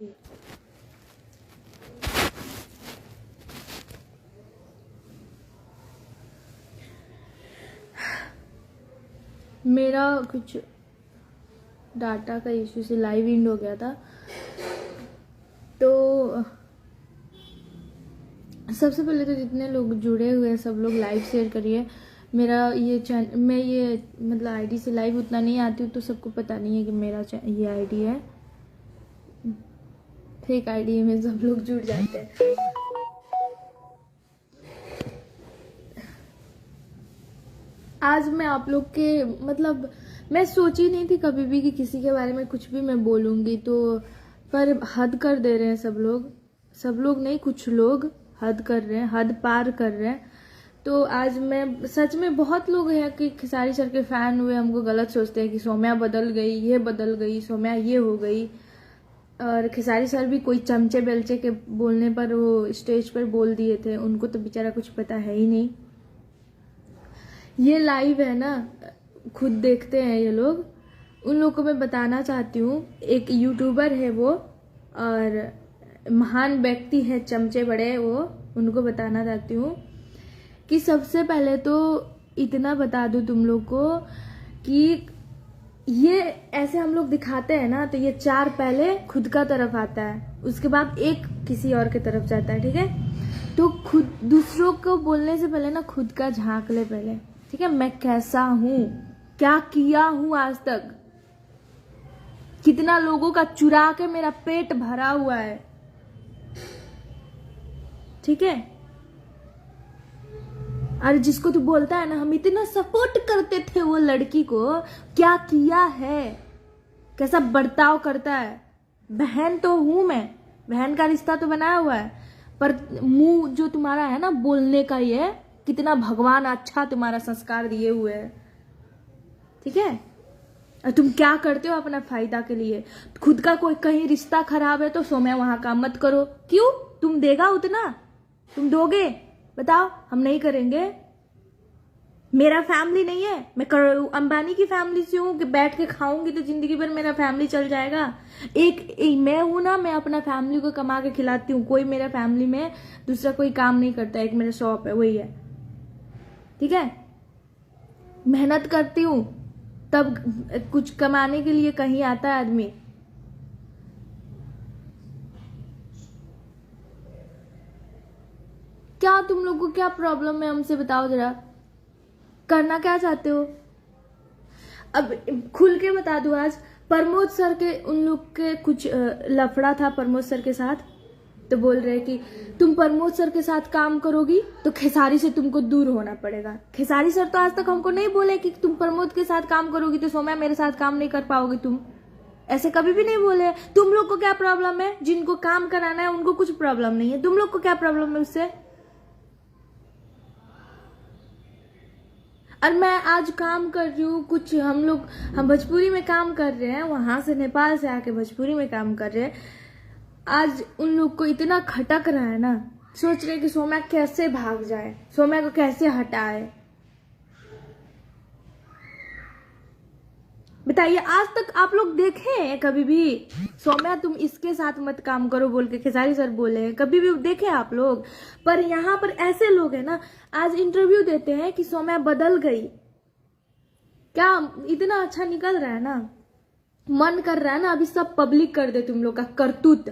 मेरा कुछ डाटा का इशू से लाइव एंड हो गया था, तो सबसे पहले तो जितने लोग जुड़े हुए हैं सब लोग लाइव शेयर करिए। मेरा ये चैनल, मैं ये मतलब आईडी से लाइव उतना नहीं आती हूँ, तो सबको पता नहीं है कि मेरा ये आईडी है, फेक आईडी में सब लोग जुड़ जाते हैं। आज मैं आप लोग के मतलब मैं सोची नहीं थी कभी भी कि किसी के बारे में कुछ भी मैं बोलूँगी, तो पर हद कर दे रहे हैं सब लोग नहीं, कुछ लोग हद कर रहे हैं, हद पार कर रहे हैं। तो आज मैं सच में बहुत लोग हैं कि खेसारी सर के फैन हुए हमको गलत सोचते हैं कि सौम्या बदल गई, ये बदल गई, सौम्या ये हो गई। और खेसारी सर भी कोई चमचे बेलचे के बोलने पर वो स्टेज पर बोल दिए थे, उनको तो बेचारा कुछ पता है ही नहीं। ये लाइव है ना, खुद देखते हैं ये लोग, उन लोगों को मैं बताना चाहती हूँ। एक यूट्यूबर है वो और महान व्यक्ति है, चमचे बड़े वो, उनको बताना चाहती हूँ कि सबसे पहले तो इतना बता दूँ तुम लोग को कि ये ऐसे हम लोग दिखाते हैं ना, तो ये 4 पहले खुद का तरफ आता है, उसके बाद 1 किसी और के तरफ जाता है, ठीक है। तो खुद दूसरों को बोलने से पहले ना खुद का झांक ले पहले, ठीक है। मैं कैसा हूं, क्या किया हूं आज तक, कितना लोगों का चुरा के मेरा पेट भरा हुआ है, ठीक है। अरे जिसको तू बोलता है ना हम इतना सपोर्ट करते थे वो लड़की को, क्या किया है, कैसा बर्ताव करता है। बहन तो हूं मैं, बहन का रिश्ता तो बनाया हुआ है, पर मुंह जो तुम्हारा है ना बोलने का, ये कितना भगवान अच्छा तुम्हारा संस्कार दिए हुए है, ठीक है। और तुम क्या करते हो अपना फायदा के लिए। खुद का कोई कहीं रिश्ता खराब है तो सौम्या वहां काम मत करो। क्यों, तुम देगा उतना, तुम दोगे, बताओ। हम नहीं करेंगे, मेरा फैमिली नहीं है, मैं अंबानी की फैमिली से हूं कि बैठ के खाऊंगी तो जिंदगी भर मेरा फैमिली चल जाएगा। एक मैं हूं ना, मैं अपना फैमिली को कमा के खिलाती हूँ, कोई मेरा फैमिली में दूसरा कोई काम नहीं करता, एक मेरा शॉप है वही है, ठीक है। मेहनत करती हूँ तब कुछ कमाने के लिए कहीं आता है आदमी। क्या तुम लोग को क्या प्रॉब्लम है, हमसे बताओ जरा, करना क्या चाहते हो। अब खुल के बता दो, आज प्रमोद सर के उन लोग के कुछ लफड़ा था प्रमोद सर के साथ, तो बोल रहे कि तुम प्रमोद सर के साथ काम करोगी तो खेसारी से तुमको दूर होना पड़ेगा। खेसारी सर तो आज तक हमको नहीं बोले कि तुम प्रमोद के साथ काम करोगी तो सौम्या मेरे साथ काम नहीं कर पाओगी, तुम ऐसे कभी भी नहीं बोले। तुम लोग को क्या प्रॉब्लम है, जिनको काम कराना है उनको कुछ प्रॉब्लम नहीं है, तुम लोग को क्या प्रॉब्लम है उससे। और मैं आज काम कर रही हूँ, कुछ हम भोजपुरी में काम कर रहे हैं, वहां से नेपाल से आके भोजपुरी में काम कर रहे हैं। आज उन लोग को इतना खटक रहा है ना, सोच रहे कि सौम्या कैसे भाग जाए, सौम्या को कैसे हटाए। बताइए, आज तक आप लोग देखे हैं कभी भी सौम्या तुम इसके साथ मत काम करो बोल के खेसारी सर बोले हैं, कभी भी देखे आप लोग। पर यहाँ पर ऐसे लोग हैं ना, आज इंटरव्यू देते हैं कि सौम्या बदल गई। क्या इतना अच्छा निकल रहा है ना, मन कर रहा है ना अभी सब पब्लिक कर दे तुम लोग का करतूत,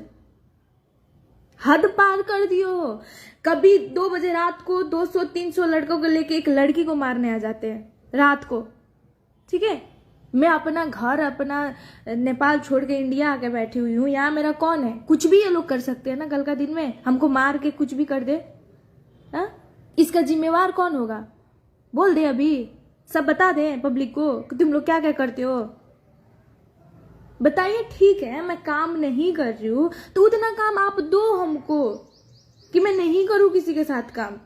हद पार कर दियो। कभी 2 बजे रात को 200-300 लड़कों को लेके एक लड़की को मारने आ जाते हैं रात को, ठीक है। मैं अपना घर, अपना नेपाल छोड़ के इंडिया आके बैठी हुई हूँ, यहाँ मेरा कौन है। कुछ भी ये लोग कर सकते हैं ना कल का दिन में, हमको मार के कुछ भी कर दे, हा? इसका जिम्मेवार कौन होगा, बोल दे अभी, सब बता दे पब्लिक को कि तुम लोग क्या क्या करते हो। बताइए, ठीक है मैं काम नहीं कर रही हूँ तो उतना काम आप दो हमको कि मैं नहीं करूँ किसी के साथ काम।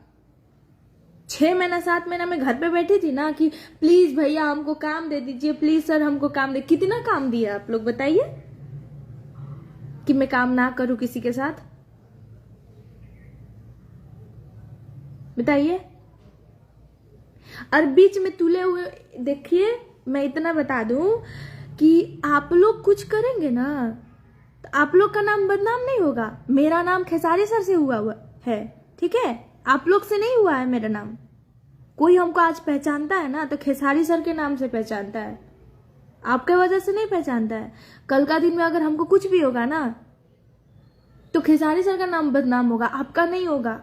6 महीना 7 महीना मैं घर पे बैठी थी ना कि प्लीज भैया हमको काम दे दीजिए, प्लीज सर हमको काम दे। कितना काम दिया आप लोग बताइए कि मैं काम ना करूं किसी के साथ, बताइए। और बीच में तुले हुए, देखिए मैं इतना बता दूं कि आप लोग कुछ करेंगे ना तो आप लोग का नाम बदनाम नहीं होगा। मेरा नाम खेसारी सर से हुआ है, ठीक है, आप लोग से नहीं हुआ है मेरा नाम। कोई हमको आज पहचानता है ना तो खेसारी सर के नाम से पहचानता है, आपके वजह से नहीं पहचानता है। कल का दिन में अगर हमको कुछ भी होगा ना तो खेसारी सर का नाम बदनाम होगा, आपका नहीं होगा।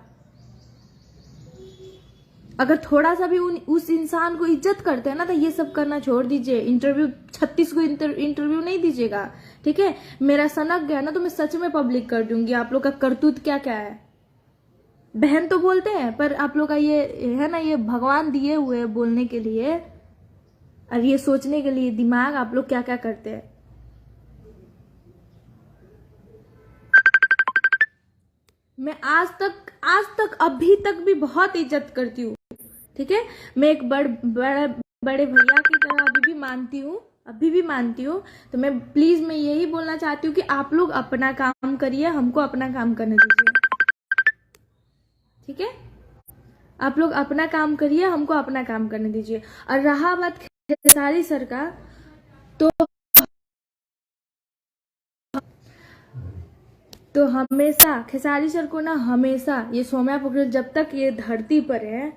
अगर थोड़ा सा भी उस इंसान को इज्जत करते हैं ना तो ये सब करना छोड़ दीजिए। इंटरव्यू 36 को इंटरव्यू नहीं दीजिएगा, ठीक है। मेरा सनक गया ना तो मैं सच में पब्लिक कर दूंगी आप लोग का करतूत क्या क्या है। बहन तो बोलते हैं पर आप लोग का ये है ना, ये भगवान दिए हुए बोलने के लिए और ये सोचने के लिए दिमाग, आप लोग क्या क्या करते हैं। मैं आज तक अभी तक भी बहुत इज्जत करती हूँ, ठीक है। मैं एक बड़े भैया की तरह अभी भी मानती हूँ। तो मैं प्लीज मैं यही बोलना चाहती हूँ कि आप लोग अपना काम करिए, हमको अपना काम करने दीजिए, ठीक है। आप लोग अपना काम करिए, हमको अपना काम करने दीजिए। और रहा बात खेसारी सर का, तो हमेशा खेसारी सर को ना, हमेशा ये सौम्या पोखरियाल जब तक ये धरती पर है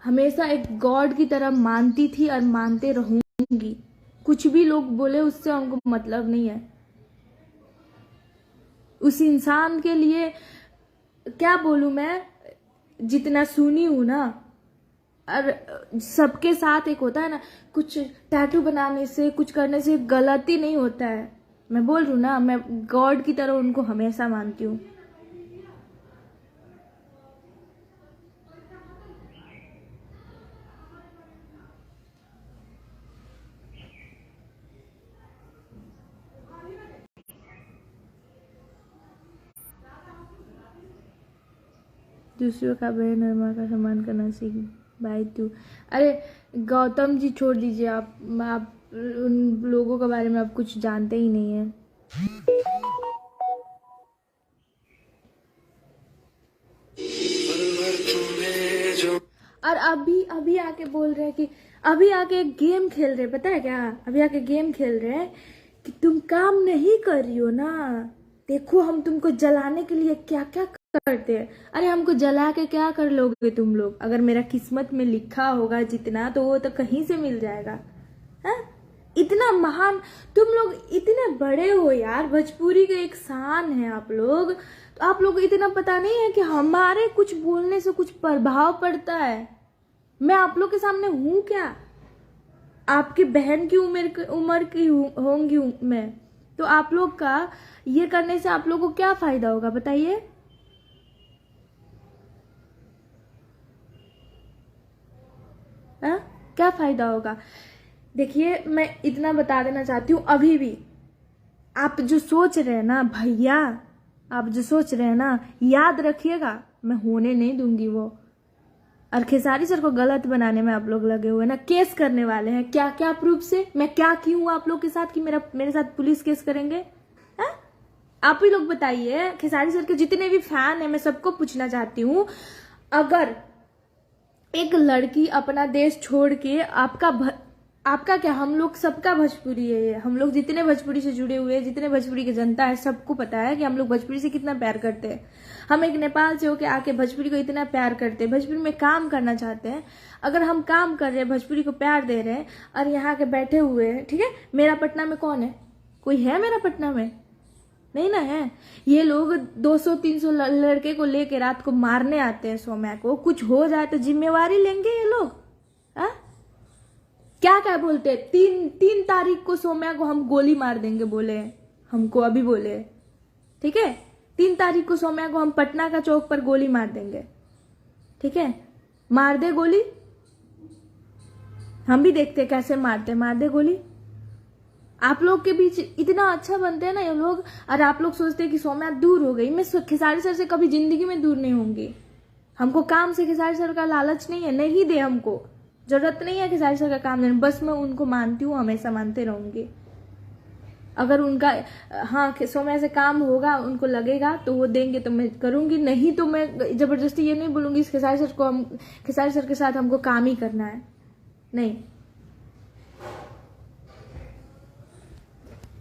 हमेशा एक गॉड की तरह मानती थी और मानते रहूंगी। कुछ भी लोग बोले उससे हमको मतलब नहीं है। उस इंसान के लिए क्या बोलूं मैं, जितना सुनी हूं ना। और सबके साथ एक होता है ना, कुछ टैटू बनाने से कुछ करने से गलती नहीं होता है। मैं बोल रही हूँ ना, मैं गॉड की तरह उनको हमेशा मानती हूँ। दूसरों का बहन और माँ का सम्मान करना सीख भाई तू। अरे गौतम जी छोड़ दीजिए, आप उन लोगों के बारे में आप कुछ जानते ही नहीं है। और अभी आके बोल रहे हैं कि अभी आके गेम खेल रहे, पता है क्या, अभी आके गेम खेल रहे हैं कि तुम काम नहीं कर रही हो ना, देखो हम तुमको जलाने के लिए क्या क्या करते हैं। अरे हमको जला के क्या कर लोगे तुम लोग। अगर मेरा किस्मत में लिखा होगा जितना तो वो तो कहीं से मिल जाएगा। है इतना महान तुम लोग, इतने बड़े हो यार, भोजपुरी के एक शान है आप लोग। तो आप लोग को इतना पता नहीं है कि हमारे कुछ बोलने से कुछ प्रभाव पड़ता है। मैं आप लोग के सामने हूं क्या, आपकी बहन की उम्र की होंगी मैं। तो आप लोग का ये करने से आप लोग को क्या फायदा होगा बताइए। क्या फायदा होगा। देखिए मैं इतना बता देना चाहती हूँ, अभी भी आप जो सोच रहे हैं ना भैया, आप जो सोच रहे हैं ना, याद रखिएगा मैं होने नहीं दूंगी वो। और खेसारी सर को गलत बनाने में आप लोग लगे हुए ना, केस करने वाले हैं। क्या क्या प्रूफ से, मैं क्या की हूँ आप लोग के साथ कि मेरे साथ पुलिस केस करेंगे। है आप ही लोग बताइए। खेसारी सर के जितने भी फैन है मैं सबको पूछना चाहती हूँ, अगर एक लड़की अपना देश छोड़ के आपका क्या, हम लोग सबका भोजपुरी है ये, हम लोग जितने भोजपुरी से जुड़े हुए हैं, जितने भोजपुरी की जनता है, सबको पता है कि हम लोग भोजपुरी से कितना प्यार करते हैं। हम एक नेपाल से होके आके भोजपुरी को इतना प्यार करते हैं, भोजपुरी में काम करना चाहते हैं। अगर हम काम कर रहे हैं, भोजपुरी को प्यार दे रहे हैं और यहाँ के बैठे हुए हैं, ठीक है। मेरा पटना में कौन है, कोई है मेरा पटना में, नहीं ना है। ये लोग 200-300 लड़के को लेके रात को मारने आते हैं सौम्या को। कुछ हो जाए तो जिम्मेवारी लेंगे ये लोग। हा? क्या क्या बोलते हैं, 3 तारीख को सौम्या को हम गोली मार देंगे बोले, हमको अभी बोले, ठीक है। 3 तारीख को सौम्या को हम पटना का चौक पर गोली मार देंगे, ठीक है। मार दे गोली, हम भी देखते कैसे मारते, मार दे गोली। आप लोग के बीच इतना अच्छा बनते हैं ना ये लोग, और आप लोग सोचते हैं कि सौम्या दूर हो गई। मैं खेसारी सर से कभी जिंदगी में दूर नहीं होंगी। हमको काम से खेसारी सर का लालच नहीं है, नहीं दे, हमको जरूरत नहीं है खेसारी सर का काम देने, बस मैं उनको मानती हूँ, हमेशा मानते रहूंगी। अगर उनका हाँ सौम्या से काम होगा, उनको लगेगा तो वो देंगे तो मैं करूंगी, नहीं तो मैं जबरदस्ती ये नहीं बोलूंगी खेसारी सर को हम खेसारी सर के साथ हमको काम ही करना है, नहीं।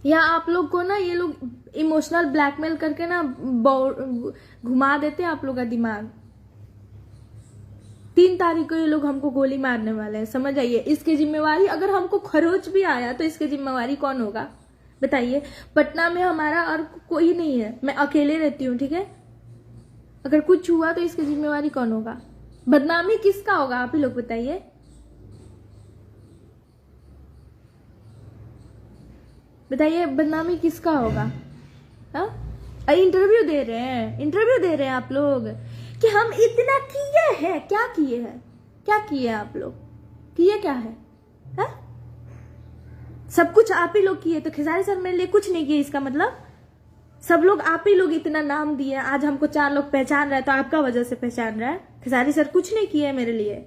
या आप लोग को ना ये लोग इमोशनल ब्लैकमेल करके ना घुमा देते हैं आप लोग का दिमाग। 3 तारीख को ये लोग हमको गोली मारने वाले हैं, समझ आइए। इसकी जिम्मेवारी, अगर हमको खरोच भी आया तो इसकी जिम्मेवारी कौन होगा बताइए। पटना में हमारा और कोई नहीं है, मैं अकेले रहती हूँ, ठीक है। अगर कुछ हुआ तो इसकी जिम्मेवारी कौन होगा? बदनामी किसका होगा आप ही लोग बताइए। बताइए बदनामी किसका होगा? हाँ, इंटरव्यू दे रहे हैं, इंटरव्यू दे रहे हैं आप लोग कि हम इतना किए हैं। क्या किए हैं? क्या किए आप लोग? किए क्या है? हाँ? सब कुछ आप ही लोग किए, तो खेसारी सर मेरे लिए कुछ नहीं किए इसका मतलब? सब लोग आप ही लोग इतना नाम दिए, आज हमको 4 लोग पहचान रहा है तो आपका वजह से पहचान रहा है। खेसारी सर कुछ नहीं किए मेरे लिए।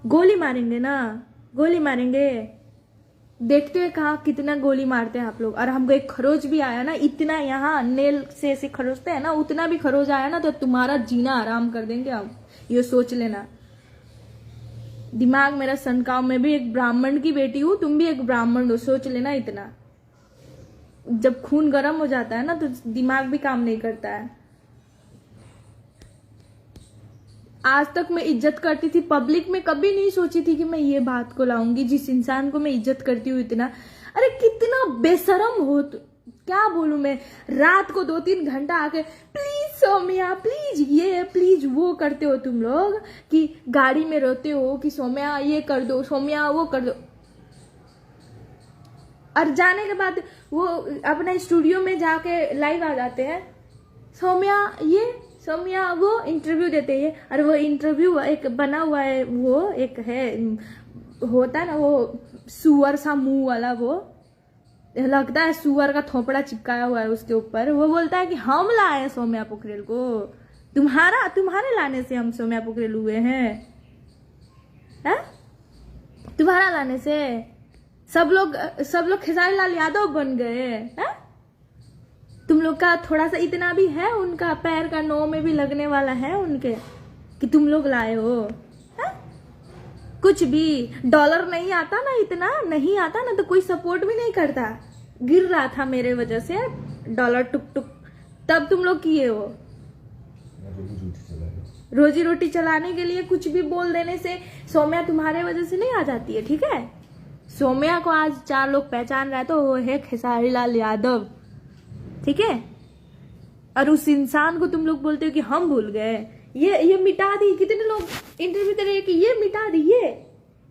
गोली मारेंगे ना, गोली मारेंगे। देखते हैं कहाँ कितना गोली मारते हैं आप लोग। और हमको एक खरोच भी आया ना, इतना यहाँ नेल से ऐसे खरोचते हैं ना, उतना भी खरोच आया ना तो तुम्हारा जीना आराम कर देंगे हम, ये सोच लेना। दिमाग मेरा सनकाव, मैं भी एक ब्राह्मण की बेटी हूँ, तुम भी एक ब्राह्मण हो, सोच लेना इतना। जब खून गर्म हो जाता है ना तो दिमाग भी काम नहीं करता है। आज तक मैं इज्जत करती थी पब्लिक में, कभी नहीं सोची थी कि मैं ये बात को लाऊंगी। जिस इंसान को मैं इज्जत करती हूँ इतना, अरे कितना बेशरम हो तो, क्या बोलूं मैं। रात को 2-3 घंटा आके प्लीज सौम्या प्लीज ये प्लीज वो करते हो तुम लोग, कि गाड़ी में रोते हो कि सौम्या ये कर दो, सौम्या वो कर दो। और जाने के बाद वो अपने स्टूडियो में जाके लाइव आ जाते हैं, सौम्या ये सौम्या वो इंटरव्यू देते हैं। और वो इंटरव्यू एक बना हुआ है, वो एक है होता है ना वो सुअर सा मुंह वाला, वो लगता है सुअर का थोपड़ा चिपकाया हुआ है उसके ऊपर। वो बोलता है कि हम लाए सौम्या पोखरेल को, तुम्हारे लाने से हम सौम्या पोखरेल हुए हैं, है? तुम्हारा लाने से सब लोग खेसारी लाल यादव बन गए हैं। तुम लोग का थोड़ा सा इतना भी है, उनका पैर का नौ में भी लगने वाला है उनके, कि तुम लोग लाए हो? है? कुछ भी डॉलर नहीं आता ना, इतना नहीं आता ना तो कोई सपोर्ट भी नहीं करता। गिर रहा था मेरे वजह से डॉलर टुक टुक, तब तुम लोग किए हो। रोजी रोटी चलाने के लिए कुछ भी बोल देने से सौम्या तुम्हारे वजह से नहीं आ जाती है, ठीक है। सौम्या को आज 4 लोग पहचान रहा है तो वो है खेसारी लाल यादव, ठीक है। और उस इंसान को तुम लोग बोलते हो कि हम भूल गए, ये मिटा दी। कितने लोग इंटरव्यू दे रहे हैं कि ये मिटा दी,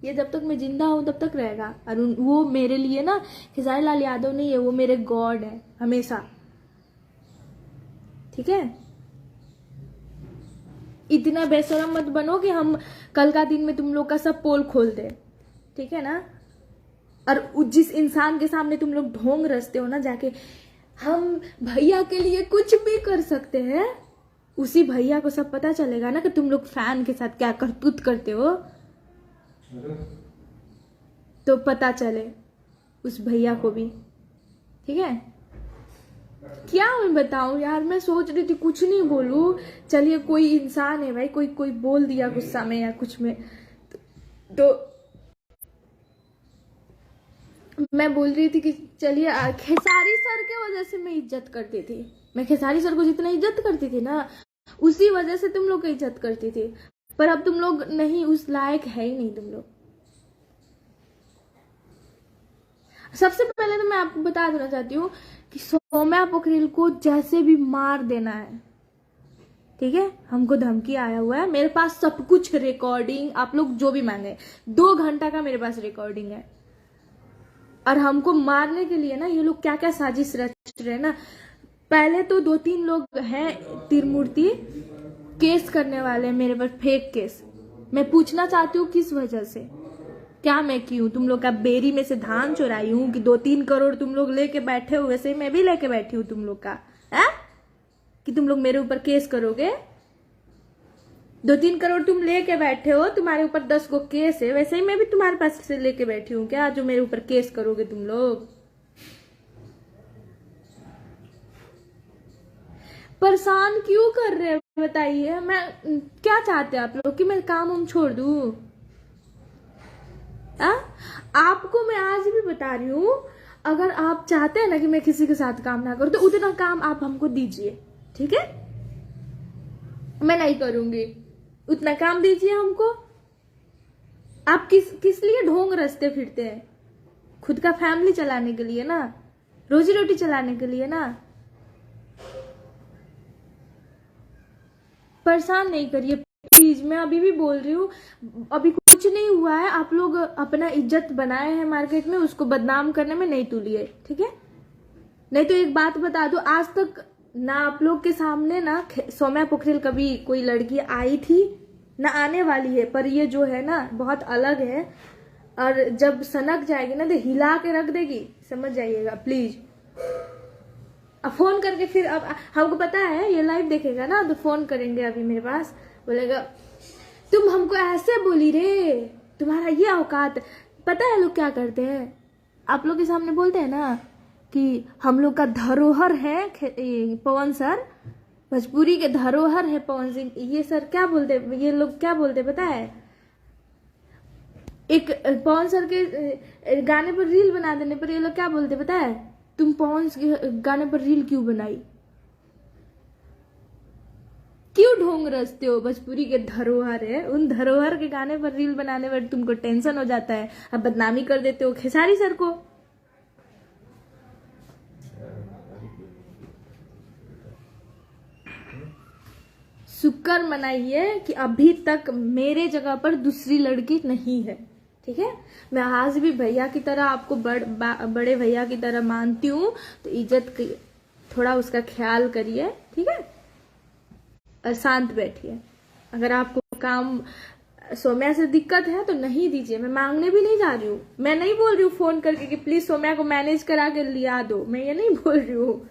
ये जब तक मैं जिंदा हूं तब तक रहेगा। और वो मेरे लिए ना खेसारी लाल यादव नहीं है, वो मेरे गॉड है हमेशा, ठीक है। इतना बेशरम मत बनो कि हम कल का दिन में तुम लोग का सब पोल खोल दे, ठीक है ना। और जिस इंसान के सामने तुम लोग ढोंग रचते हो ना जाके, हम भैया के लिए कुछ भी कर सकते हैं, उसी भैया को सब पता चलेगा ना कि तुम लोग फैन के साथ क्या करतूत करते हो, तो पता चले उस भैया को भी, ठीक है। क्या मैं बताऊं यार, मैं सोच रही थी कुछ नहीं बोलूं, चलिए कोई इंसान है भाई, कोई बोल दिया गुस्सा में या कुछ में, तो मैं बोल रही थी कि चलिए खेसारी सर के वजह से मैं इज्जत करती थी। मैं खेसारी सर को जितना इज्जत करती थी ना, उसी वजह से तुम लोग की इज्जत करती थी। पर अब तुम लोग नहीं, उस लायक है ही नहीं तुम लोग। सबसे पहले तो मैं आपको बता देना चाहती हूँ कि सौम्या पोखरेल को जैसे भी मार देना है, ठीक है। हमको धमकी आया हुआ है, मेरे पास सब कुछ रिकॉर्डिंग, आप लोग जो भी मांगे, 2 घंटा का मेरे पास रिकॉर्डिंग है। और हमको मारने के लिए ना ये लोग क्या क्या साजिश रच रहे हैं ना। पहले तो 2-3 लोग हैं तिरमूर्ति, केस करने वाले हैं मेरे पर, फेक केस। मैं पूछना चाहती हूँ किस वजह से, क्या मैं की हूँ? तुम लोग का बेरी में से धान चुराई हूँ कि 2-3 करोड़ तुम लोग लेके बैठे हो? वैसे मैं भी लेके बैठी हूँ तुम लोग का, है कि तुम लोग मेरे ऊपर केस करोगे। 2-3 करोड़ तुम लेके बैठे हो, तुम्हारे ऊपर 10 गो केस है, वैसे ही मैं भी तुम्हारे पास से लेके बैठी हूँ क्या, जो मेरे ऊपर केस करोगे तुम लोग? परेशान क्यों कर रहे हैं बताइए। मैं क्या चाहते हैं आप लोग कि मैं काम छोड़ दूं? आपको मैं आज भी बता रही हूँ, अगर आप चाहते हैं ना कि मैं किसी के साथ काम ना करूं तो उतना काम आप हमको दीजिए, ठीक है? मैं नहीं करूंगी, उतना काम दीजिए हमको। आप किस लिए ढोंग रचते फिरते हैं? खुद का फैमिली चलाने के लिए ना, रोजी रोटी चलाने के लिए ना। परेशान नहीं करिए प्लीज, मैं अभी भी बोल रही हूँ, अभी कुछ नहीं हुआ है। आप लोग अपना इज्जत बनाए हैं मार्केट में, उसको बदनाम करने में नहीं तुलिए, ठीक है? नहीं तो एक बात बता दो, आज तक ना आप लोग के सामने ना सौम्या पोखरेल कभी कोई लड़की आई थी ना आने वाली है, पर ये जो है ना बहुत अलग है, और जब सनक जाएगी ना तो हिला के रख देगी, समझ जाइएगा प्लीज। अब फोन करके फिर, अब हमको पता है ये लाइव देखेगा ना, तो फोन करेंगे अभी मेरे पास, बोलेगा तुम हमको ऐसे बोली रे, तुम्हारा ये औकात। पता है लोग क्या करते हैं, आप लोग के सामने बोलते हैं ना कि हम लोग का धरोहर है पवन सर, भोजपुरी के धरोहर है पवन सिंह। ये सर क्या बोलते, ये लोग क्या बोलते पता है? एक पवन सर के गाने पर रील बना देने पर ये लोग क्या बोलते पता है? तुम पवन के गाने पर रील क्यों बनाई? क्यों ढोंग रचते हो? भोजपुरी के धरोहर है, उन धरोहर के गाने पर रील बनाने पर तुमको टेंशन हो जाता है, अब बदनामी कर देते हो खेसारी सर को। शुक्र मनाइए कि अभी तक मेरे जगह पर दूसरी लड़की नहीं है, ठीक है? मैं आज भी भैया की तरह आपको बड़े भैया की तरह मानती हूँ, तो इज्जत थोड़ा उसका ख्याल करिए, ठीक है? और शांत बैठिए। अगर आपको काम सौम्या से दिक्कत है तो नहीं दीजिए, मैं मांगने भी नहीं जा रही हूँ। मैं नहीं बोल रही हूँ फोन करके कि प्लीज सौम्या को मैनेज करा के लिया दो, मैं ये नहीं बोल रही हूँ,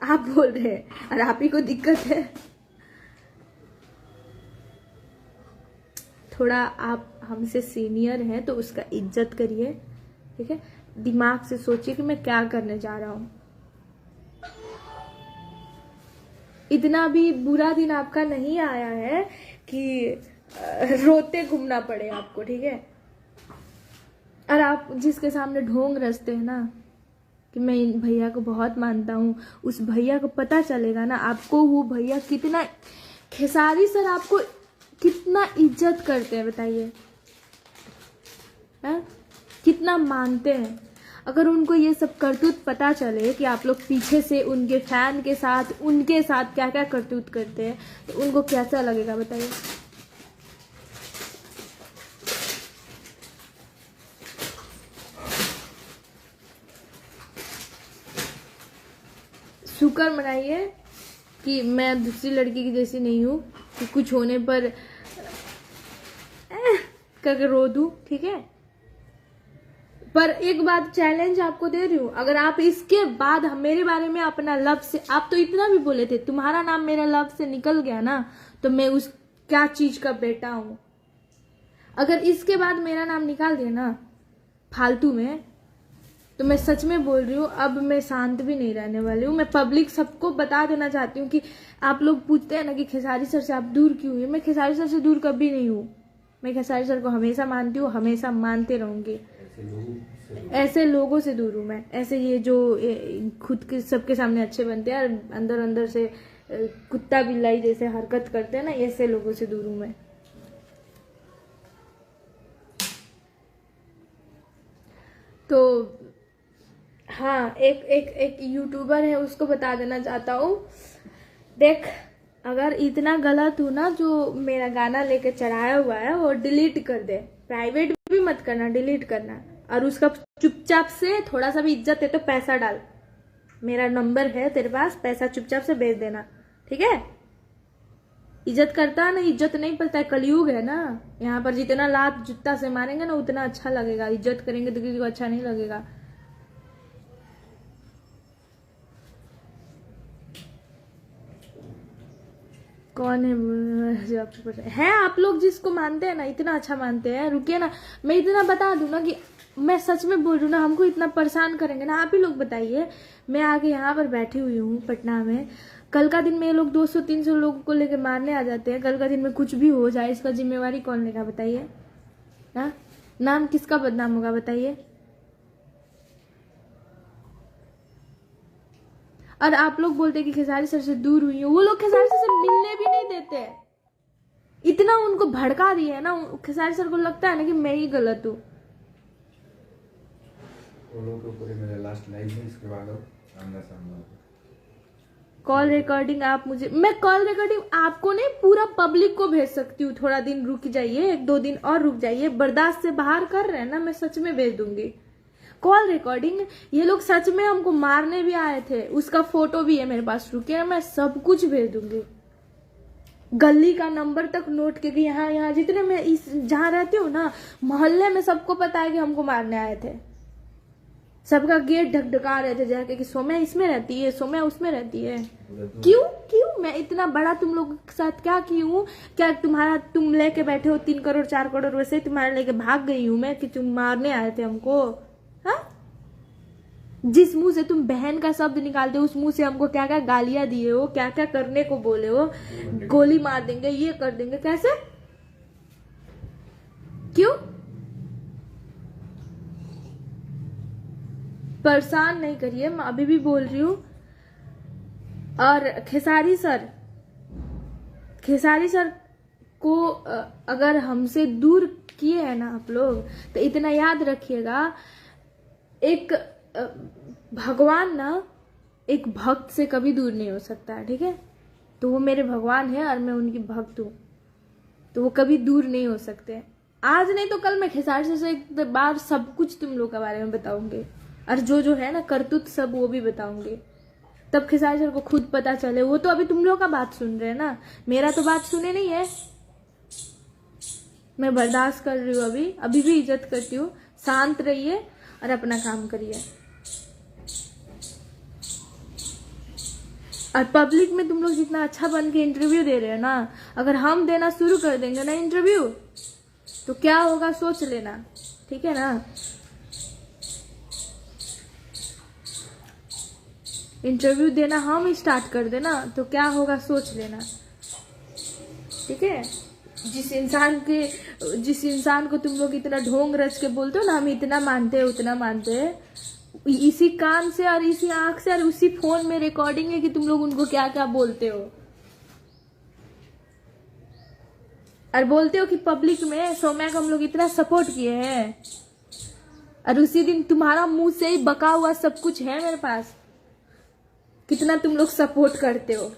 आप बोल रहे हैं और आप ही को दिक्कत है। थोड़ा आप हमसे सीनियर हैं तो उसका इज्जत करिए, ठीक है? दिमाग से सोचिए कि मैं क्या करने जा रहा हूँ। इतना भी बुरा दिन आपका नहीं आया है कि रोते घूमना पड़े आपको, ठीक है? और आप जिसके सामने ढोंग रचते हैं ना कि मैं इन भैया को बहुत मानता हूँ, उस भैया को पता चलेगा ना आपको वो भैया कितना, खेसारी सर आपको कितना इज्जत करते हैं बताइए, कितना मानते हैं। अगर उनको ये सब करतूत पता चले कि आप लोग पीछे से उनके फैन के साथ, उनके साथ क्या क्या करतूत करते हैं, तो उनको कैसा लगेगा बताइए? शुक्र मनाइए कि मैं दूसरी लड़की की जैसी नहीं हूँ कि कुछ होने पर करके रो दूं, ठीक है? पर एक बात चैलेंज आपको दे रही हूँ, अगर आप इसके बाद मेरे बारे में अपना लव से, आप तो इतना भी बोले थे तुम्हारा नाम मेरा लव से निकल गया ना, तो मैं उस क्या चीज का बेटा हूं। अगर इसके बाद मेरा नाम निकाल दिया ना फालतू में, तो मैं सच में बोल रही हूँ, अब मैं शांत भी नहीं रहने वाली हूँ। मैं पब्लिक सबको बता देना चाहती हूँ कि आप लोग पूछते हैं ना कि खेसारी सर से आप दूर क्यों हुए, मैं खेसारी सर से दूर कभी नहीं हूँ। मैं खेसारी सर को हमेशा मानती हूँ, हमेशा मानते रहूंगी। ऐसे लोगों से दूर हूँ मैं, ऐसे ये जो खुद के सबके सामने अच्छे बनते हैं और अंदर अंदर से कुत्ता बिल्लाई जैसे हरकत करते हैं ना, ऐसे लोगों से दूर हूँ मैं। तो हाँ, एक यूट्यूबर है, उसको बता देना चाहता हूँ, देख अगर इतना गलत हूँ ना, जो मेरा गाना लेके चढ़ाया हुआ है वो डिलीट कर दे, प्राइवेट भी मत करना, डिलीट करना। और उसका चुपचाप से थोड़ा सा भी इज्जत है तो पैसा डाल, मेरा नंबर है तेरे पास, पैसा चुपचाप से भेज देना, ठीक है? इज्जत करता है ना, इज्जत नहीं पड़ता है, कलयुग है ना, यहाँ पर जितना लात जूता से मारेंगे ना उतना अच्छा लगेगा, इज्जत करेंगे तो किसी को अच्छा नहीं लगेगा। कौन है जो आपको पता है? आप लोग जिसको मानते हैं ना, इतना अच्छा मानते हैं, रुकिए ना, मैं इतना बता दूं ना कि मैं सच में बोल रही हूँ ना, हमको इतना परेशान करेंगे ना, आप ही लोग बताइए। मैं आगे यहाँ पर बैठी हुई हूँ पटना में, कल का दिन में ये लोग 200-300 लोगों को लेकर मारने आ जाते हैं, कल का दिन में कुछ भी हो जाए, इसका जिम्मेवारी कौन लेगा बताइए? हाँ, नाम किसका बदनाम होगा बताइए। और आप लोग बोलते कि खेसारी सर से दूर हुई हो, वो लोग खेसारी सर से मिलने भी नहीं देते। इतना उनको भड़का दिया है ना, खेसारी सर को लगता है ना कि मैं ही गलत हूँ। मेरा लास्ट लाइव है, इसके बाद कॉल रिकॉर्डिंग आप मुझे, मैं कॉल रिकॉर्डिंग आपको नहीं पूरा पब्लिक को भेज सकती हूँ। थोड़ा दिन रुक जाइए, 1-2 दिन और रुक जाइए, बर्दाश्त से बाहर कर रहे हैं ना, मैं सच में भेज दूंगी कॉल रिकॉर्डिंग। ये लोग सच में हमको मारने भी आए थे, उसका फोटो भी है मेरे पास, रुके मैं सब कुछ भेज दूंगी। गली का नंबर तक नोट के, यहाँ जितने मैं इस जहाँ रहती हूँ ना, मोहल्ले में सबको पता है कि हमको मारने आए थे। सबका गेट ढकढका रहे थे जाके कि सोम्या इसमें रहती है, सोम्या उसमें रहती है। क्यों मैं इतना बड़ा तुम लोगों के साथ क्या की हूँ? क्या तुम लेके बैठे हो 3 करोड़ 4 करोड़, वैसे तुम्हारे लेके भाग गई हूँ मैं कि तुम मारने आए थे हमको? हाँ, जिस मुंह से तुम बहन का शब्द निकालते हो, उस मुंह से हमको क्या क्या गालियां दिए हो, क्या क्या करने को बोले हो, गोली मार देंगे, ये कर देंगे, कैसे? क्यों? परेशान नहीं करिए, मैं अभी भी बोल रही हूँ। और खेसारी सर को अगर हमसे दूर किए हैं ना आप लोग, तो इतना याद रखिएगा, एक भगवान ना एक भक्त से कभी दूर नहीं हो सकता है, ठीक है? तो वो मेरे भगवान है और मैं उनकी भक्त हूँ, तो वो कभी दूर नहीं हो सकते। आज नहीं तो कल मैं खेसारी सर से एक बार सब कुछ तुम लोग के बारे में बताऊंगी, और जो है ना करतूत सब वो भी बताऊंगी, तब खेसारी सर को खुद पता चले। वो तो अभी तुम लोग का बात सुन रहे हैं ना, मेरा तो बात सुने नहीं है। मैं बर्दाश्त कर रही हूँ, अभी भी इज्जत करती हूँ। शांत रहिए और अपना काम करिए। और पब्लिक में तुम लोग जितना अच्छा बन के इंटरव्यू दे रहे हो ना, अगर हम देना शुरू कर देंगे ना इंटरव्यू, तो क्या होगा सोच लेना, ठीक है ना? इंटरव्यू देना हम स्टार्ट कर देना तो क्या होगा सोच लेना, ठीक है? जिस इंसान को तुम लोग इतना ढोंग रच के बोलते हो ना, हम इतना मानते हैं उतना मानते हैं, इसी कान से और इसी आंख से और उसी फोन में रिकॉर्डिंग है कि तुम लोग उनको क्या क्या बोलते हो। और बोलते हो कि पब्लिक में सोम्या को हम लोग इतना सपोर्ट किए हैं, और उसी दिन तुम्हारा मुंह से ही बका हुआ सब कुछ है मेरे पास, कितना तुम लोग सपोर्ट करते हो,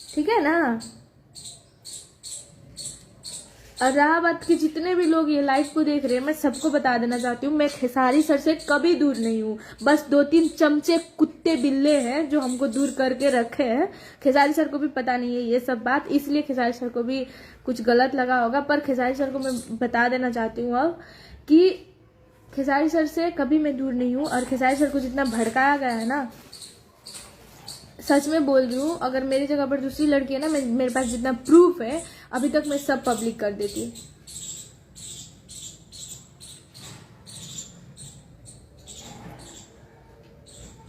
ठीक है ना? और रहा बात कि जितने भी लोग ये लाइव को देख रहे हैं, मैं सबको बता देना चाहती हूँ, मैं खेसारी सर से कभी दूर नहीं हूँ। बस 2-3 चमचे कुत्ते बिल्ले हैं जो हमको दूर करके रखे हैं। खेसारी सर को भी पता नहीं है ये सब बात, इसलिए खेसारी सर को भी कुछ गलत लगा होगा। पर खेसारी सर को मैं बता देना चाहती हूँ अब कि खेसारी सर से कभी मैं दूर नहीं हूँ। और खेसारी सर को जितना भड़काया गया है ना, सच में बोल रही हूँ, अगर मेरी जगह पर दूसरी लड़की है ना, मेरे पास जितना प्रूफ है अभी तक मैं सब पब्लिक कर देती।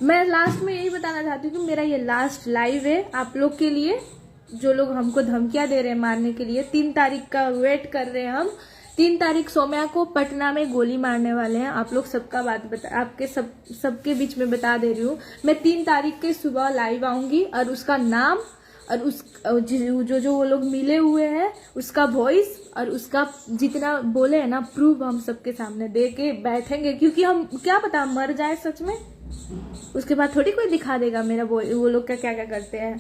मैं लास्ट में यही बताना चाहती हूँ कि मेरा ये लास्ट लाइव है आप लोग के लिए, जो लोग हमको धमकियां दे रहे हैं मारने के लिए। 3 तारीख का वेट कर रहे हैं हम। 3 तारीख सोम्या को पटना में गोली मारने वाले हैं। आप लोग सबका बात आपके सबके बीच में बता दे रही हूँ। मैं 3 तारीख के सुबह लाइव आऊंगी और उसका नाम और उस जो वो लोग मिले हुए हैं उसका वॉइस और उसका जितना बोले है ना प्रूफ हम सबके सामने दे के बैठेंगे, क्योंकि हम क्या पता मर जाए सच में, उसके बाद थोड़ी कोई दिखा देगा मेरा वो लोग क्या क्या करते हैं।